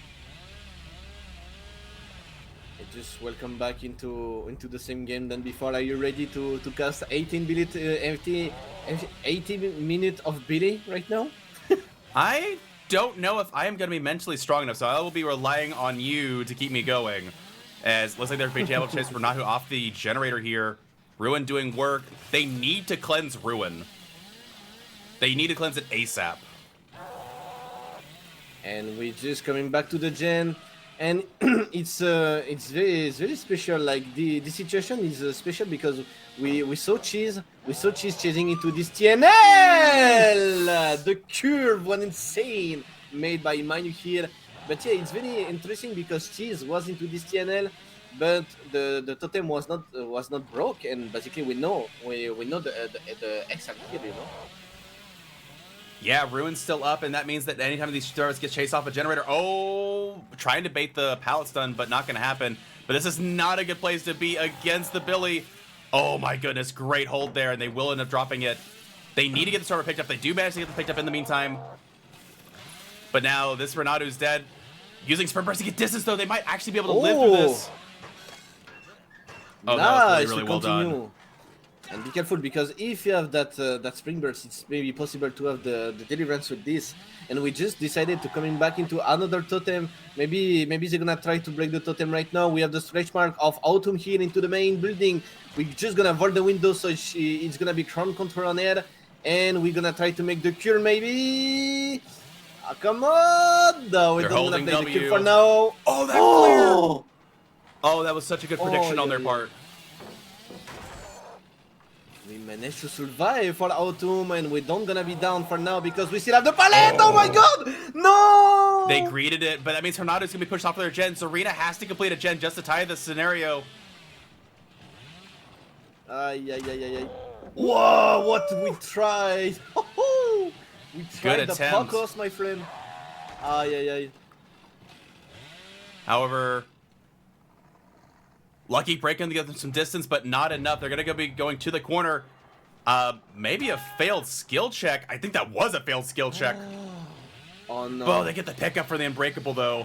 Just welcome back into the same game than before. Are you ready to cast 18 minutes of Billy right now? I don't know if I am going to be mentally strong enough, so I will be relying on you to keep me going. As looks like there's a big table chase for Nahu off the generator here. Ruin doing work. They need to cleanse Ruin. They need to cleanse it ASAP. And we're just coming back to the gen, and it's very special. Like the situation is special because we saw Cheese chasing into this TNL. The curve was insane, made by Manu here. But yeah, it's very interesting because Cheese was into this TNL, but the totem was not broke, and basically we know the exact here, you know. Yeah, Ruin's still up, and that means that anytime these stars get chased off a generator, oh, trying to bait the pallet stun, but not going to happen. But this is not a good place to be against the Billy. Oh my goodness, great hold there, and they will end up dropping it. They need to get the starter picked up. They do manage to get them picked up in the meantime. But now this Renado's dead. Using Sprint Burst to get distance, though, they might actually be able to live through this. Oh, nice, that was really well done. And be careful, because if you have that Spring Burst, it's maybe possible to have the Deliverance with this. And we just decided to coming back into another totem. Maybe they're gonna try to break the totem right now. We have the stretch mark of Autumn here into the main building. We're just gonna avoid the window, so it's gonna be ground control on air. And we're gonna try to make the cure, maybe. Oh, come on! No, we're not gonna play the cure for now. Oh, that clear! Oh, that was such a good prediction on their part. We managed to survive for Autumn, and we don't gonna be down for now because we still have the palette. Oh my god! No! They greeted it, but that means Tornado's gonna be pushed off their gen. Serena has to complete a gen just to tie this scenario. Whoa! What we tried! We tried the Pocos, my friend. However, Lucky breaking to get some distance, but not enough. They're gonna be going to the corner. Maybe a failed skill check. I think that was a failed skill check. Oh no! Oh, they get the pickup for the Unbreakable though.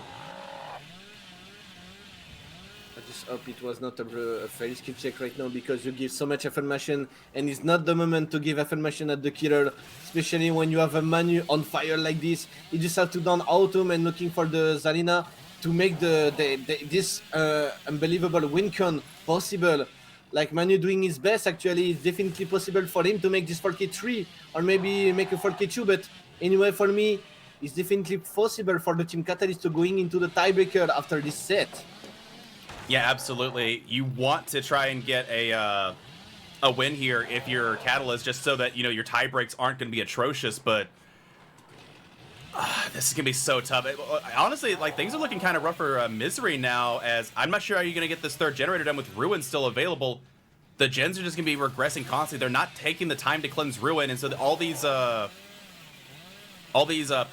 I just hope it was not a failed skill check right now, because you give so much affirmation, and it's not the moment to give affirmation at the killer, especially when you have a Manu on fire like this. You just have to down Autumn and looking for the Zarina to make this unbelievable win con possible. Like Manu doing his best, actually, it's definitely possible for him to make this 4K3 or maybe make a 4K2, but anyway, for me, it's definitely possible for the Team Catalyst to going into the tiebreaker after this set. Yeah, absolutely. You want to try and get a win here if you're Catalyst, just so that, you know, your tie breaks aren't going to be atrocious, but this is going to be so tough. Honestly, like, things are looking kind of rough for Misery now, as I'm not sure how you're going to get this third generator done with Ruin still available. The gens are just going to be regressing constantly. They're not taking the time to cleanse Ruin, and so all these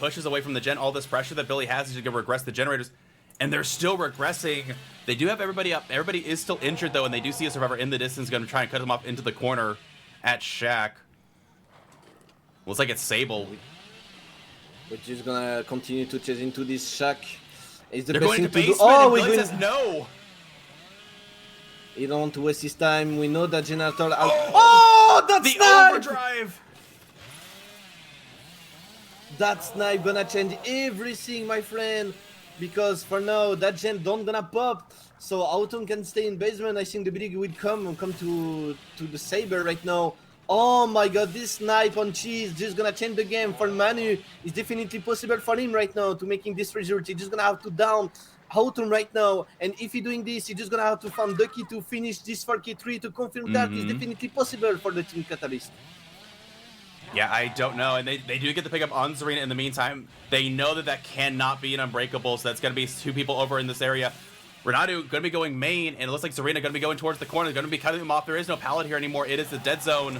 pushes away from the gen, all this pressure that Billy has is going to regress the generators, and they're still regressing. They do have everybody up. Everybody is still injured, though, and they do see a survivor in the distance going to try and cut them off into the corner at Shack. Looks like it's Sable. We're just gonna continue to chase into this Shack. It's the They're best going thing to to basement, do. Oh, and Billy says no. You don't want to waste his time. We know that generator. Oh, that's the snipe! overdrive. That snipe gonna change everything, my friend. Because for now, that gen don't gonna pop. So Autumn can stay in basement. I think the big will come to the Saber right now. Oh my god, this snipe on Cheese just gonna change the game for Manu. It's definitely possible for him right now to making this result. He's just gonna have to down Autumn right now. And if he's doing this, he's just gonna have to find Ducky to finish this 4K3 to confirm that it's definitely possible for the Team Catalyst. Yeah, I don't know. And they do get the pickup on Zarina in the meantime. They know that that cannot be an Unbreakable, so that's going to be two people over in this area. Renatu going to be going main, and it looks like Zarina going to be going towards the corner. They're going to be cutting them off. There is no pallet here anymore. It is the dead zone.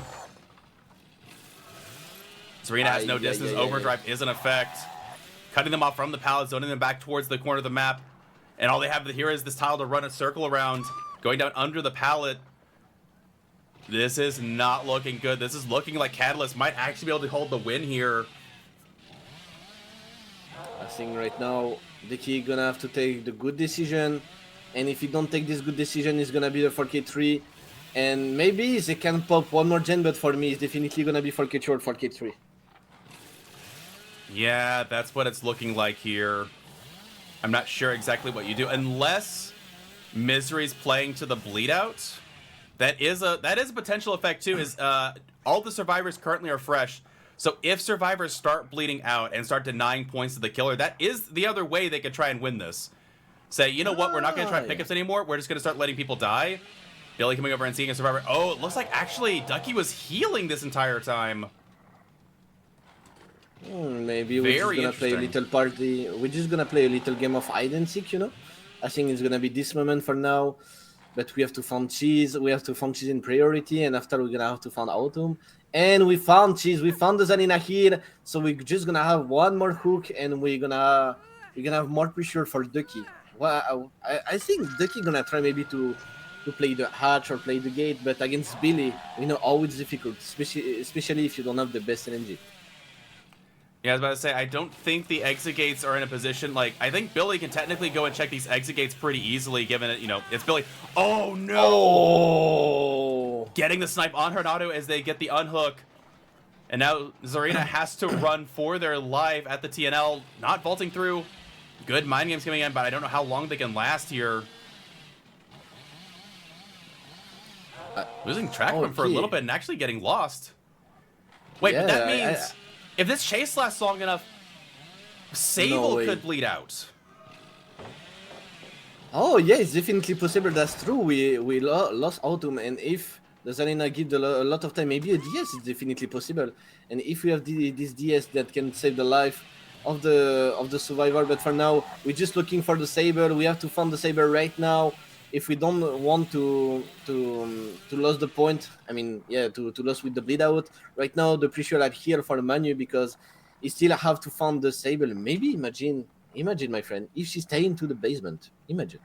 Zarina has no distance. Overdrive is in effect. Cutting them off from the pallet, zoning them back towards the corner of the map. And all they have here is this tile to run a circle around, going down under the pallet. This is not looking good. This is looking like Catalyst might actually be able to hold the win here. I think right now, Dicky gonna have to take the good decision. And if he don't take this good decision, it's gonna be the 4K3. And maybe they can pop one more gen, but for me, it's definitely gonna be 4K2 or 4K3. Yeah, that's what it's looking like here. I'm not sure exactly what you do. Unless Misery's playing to the bleed out. That is a potential effect too. Is all the survivors currently are fresh. So if survivors start bleeding out and start denying points to the killer, that is the other way they could try and win this. Say, you know what, we're not going to try pickups anymore. We're just going to start letting people die. Billy coming over and seeing a survivor. Oh, it looks like actually Ducky was healing this entire time. Maybe we're just gonna play a little party. We're just gonna play a little game of hide and seek, you know. I think it's gonna be this moment for now. But we have to find cheese. We have to find cheese in priority, and after we're gonna have to find autumn. And we found cheese. We found the Zanina here, so we're just gonna have one more hook, and we're gonna have more pressure for Ducky. Well, I think Ducky gonna try maybe to play the hatch or play the gate, but against Billy, you know, always difficult, especially if you don't have the best energy. Yeah, I was about to say, I don't think the exit gates are in a position, like, I think Billy can technically go and check these exit gates pretty easily, given it, you know, it's Billy. Oh, no! Oh! Getting the snipe on Renato as they get the unhook. And now Zarina has to run for their life at the TNL, not vaulting through. Good mind games coming in, but I don't know how long they can last here. Losing track of him for a little bit and actually getting lost. Wait, but that means... if this chase lasts long enough, Sable could bleed out. Oh, yeah, it's definitely possible. That's true. We lost Autumn, and if the Zarina give a lot of time, maybe a DS is definitely possible. And if we have this DS that can save the life of the survivor, but for now, we're just looking for the Saber. We have to find the Saber right now. If we don't want to lose the point, I mean, yeah, to lose with the bleed out. Right now, the pressure are here for Manu because he still have to find the Sable. Maybe imagine, my friend, if she stay into the basement. Imagine.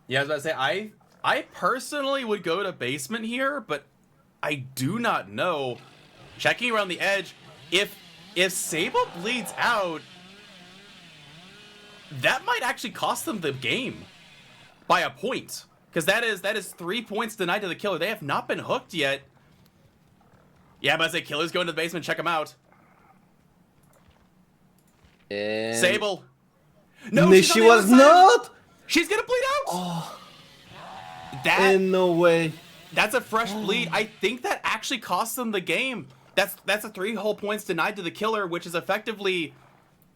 Yeah, I was about to say, I personally would go to basement here, but I do not know. Checking around the edge, if Sable bleeds out, that might actually cost them the game. By a point, because that is 3 points denied to the killer. They have not been hooked yet. Yeah, but I say killer's going to the basement. Check him out. And... Sable. No, she was not. She's gonna bleed out. Oh, that no way. That's a fresh bleed. I think that actually cost them the game. That's a 3 whole points denied to the killer, which is effectively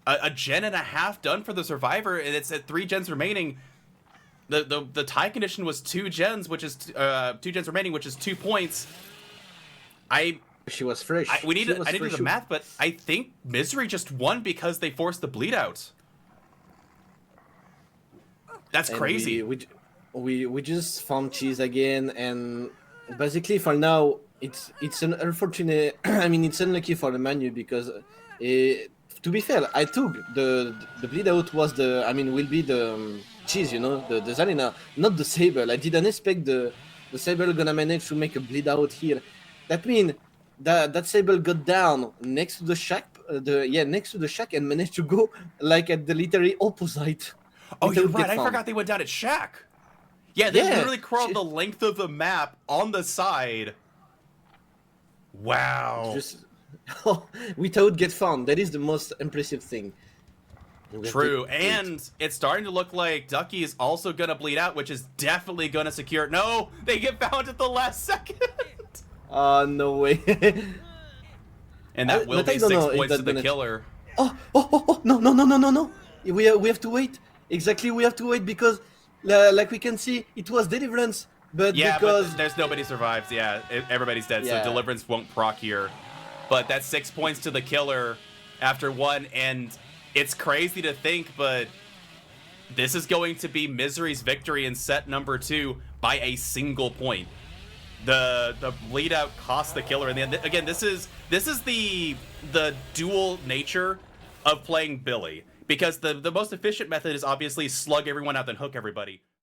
a gen and a half done for the survivor, and it's at 3 gens remaining. The tie condition was 2 gens, which is 2 gens remaining, which is 2 points. She was fresh. I need to do the math, but I think Misery just won because they forced the bleed out. That's crazy. We just found cheese again, and basically for now it's an unfortunate. I mean, it's unlucky for the Manu because to be fair, I took the bleed out was will be the cheese, you know, the Zarina, not the Sable. I didn't expect the Sable gonna manage to make a bleed out here. That means that Sable got down next to the shack, next to the shack, and managed to go like at the literally opposite. Oh, you're right. I forgot they went down at shack. Yeah, they literally crawled the length of the map on the side. Wow. Without get found. That is the most impressive thing. True, and it's starting to look like Ducky is also going to bleed out, which is definitely going to secure... No, they get found at the last second. No way. And that will be 6 points to the killer. Oh, no. We have to wait. Exactly, we have to wait because, like we can see, it was Deliverance, but because... but there's nobody survives, everybody's dead, so Deliverance won't proc here. But that's 6 points to the killer after 1, and... it's crazy to think, but this is going to be Misery's victory in set number 2 by a single point. The bleed out cost the killer in the end. Again, this is the dual nature of playing Billy, because the most efficient method is obviously slug everyone out then hook everybody.